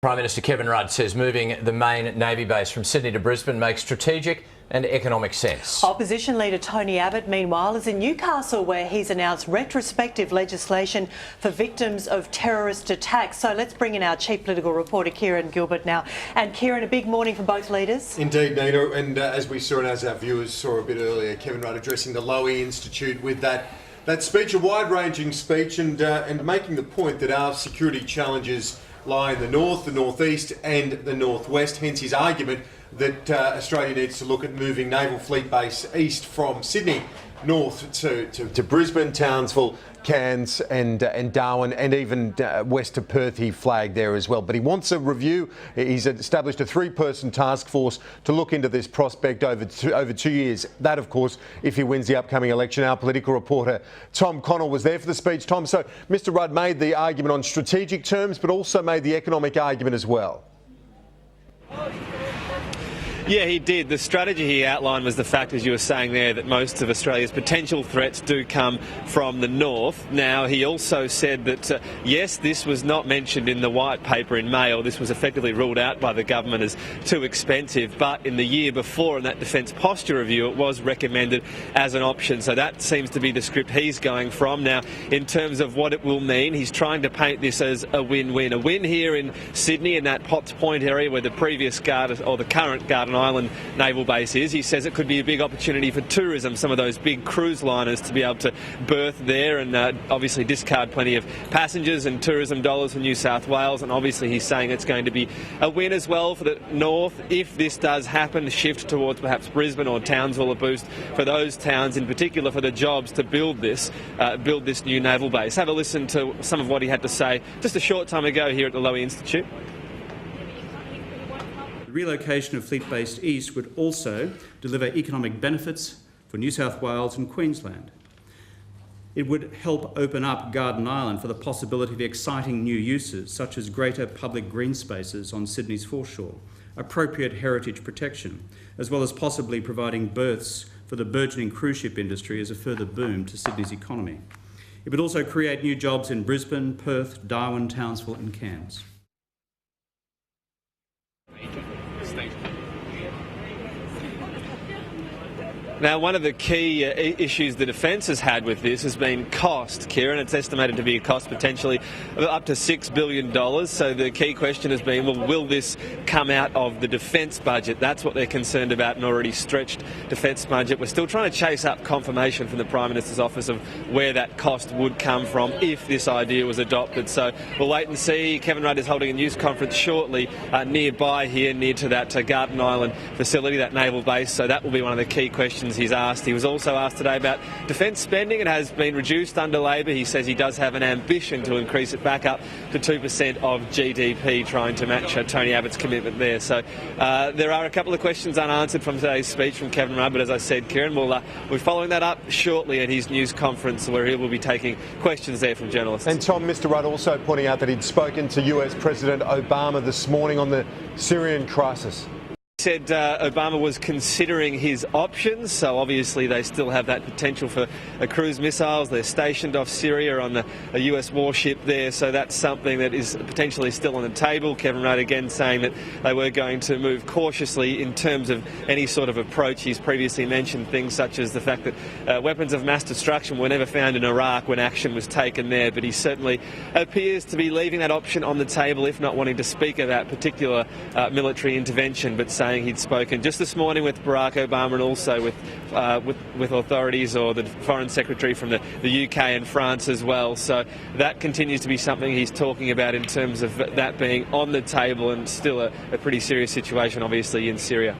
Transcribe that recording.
Prime Minister Kevin Rudd says moving the main Navy base from Sydney to Brisbane makes strategic and economic sense. Opposition leader Tony Abbott, meanwhile, is in Newcastle, where he's announced retrospective legislation for victims of terrorist attacks. So let's bring in our chief political reporter, Kieran Gilbert, now. And Kieran, a big morning for both leaders. Indeed, Nina. And as we saw and as our viewers saw a bit earlier, Kevin Rudd addressing the Lowy Institute with that speech, a wide-ranging speech, and making the point that our security challenges lie in the north, the northeast and the northwest, hence his argument that Australia needs to look at moving Naval Fleet Base east from Sydney north to Brisbane, Townsville, Cairns and Darwin, and even west to Perth. He flagged there as well. But he wants a review. He's established a three-person task force to look into this prospect over 2 years. That, of course, if he wins the upcoming election. Our political reporter Tom Connell was there for the speech. Tom, so Mr Rudd made the argument on strategic terms, but also made the economic argument as well. Yeah, he did. The strategy he outlined was the fact, as you were saying there, that most of Australia's potential threats do come from the north. Now, he also said that, yes, this was not mentioned in the white paper in May, or this was effectively ruled out by the government as too expensive, but in the year before, in that Defence Posture Review, it was recommended as an option. So that seems to be the script he's going from. Now, in terms of what it will mean, he's trying to paint this as a win-win. A win here in Sydney, in that Potts Point area where the previous or the current Garden Island naval base is. He says it could be a big opportunity for tourism, some of those big cruise liners to be able to berth there and obviously discard plenty of passengers and tourism dollars for New South Wales. And obviously he's saying it's going to be a win as well for the north if this does happen, shift towards perhaps Brisbane or Townsville, a boost for those towns, in particular for the jobs to build this new naval base. Have a listen to some of what he had to say just a short time ago here at the Lowy Institute. The relocation of Fleet Base East would also deliver economic benefits for New South Wales and Queensland. It would help open up Garden Island for the possibility of exciting new uses, such as greater public green spaces on Sydney's foreshore, appropriate heritage protection, as well as possibly providing berths for the burgeoning cruise ship industry as a further boom to Sydney's economy. It would also create new jobs in Brisbane, Perth, Darwin, Townsville and Cairns. Now, one of the key issues the Defence has had with this has been cost, Kieran. It's estimated to be a cost potentially of up to $6 billion. So the key question has been, well, will this come out of the Defence budget? That's what they're concerned about, an already stretched Defence budget. We're still trying to chase up confirmation from the Prime Minister's office of where that cost would come from if this idea was adopted. So we'll wait and see. Kevin Rudd is holding a news conference shortly nearby here, near to that Garden Island facility, that naval base. So that will be one of the key questions he's asked. He was also asked today about defence spending. It has been reduced under Labor. He says he does have an ambition to increase it back up to 2% of GDP, trying to match Tony Abbott's commitment there. So there are a couple of questions unanswered from today's speech from Kevin Rudd, but as I said, Kieran, we'll be following that up shortly at his news conference, where he will be taking questions there from journalists. And Tom, Mr Rudd also pointing out that he'd spoken to US President Obama this morning on the Syrian crisis. He said Obama was considering his options, so obviously they still have that potential for cruise missiles. They're stationed off Syria on a US warship there, so that's something that is potentially still on the table. Kevin Rudd again saying that they were going to move cautiously in terms of any sort of approach. He's previously mentioned things such as the fact that weapons of mass destruction were never found in Iraq when action was taken there, but he certainly appears to be leaving that option on the table, if not wanting to speak of that particular military intervention, but saying he'd spoken just this morning with Barack Obama and also with authorities or the Foreign Secretary from the UK and France as well. So that continues to be something he's talking about in terms of that being on the table, and still a pretty serious situation obviously in Syria.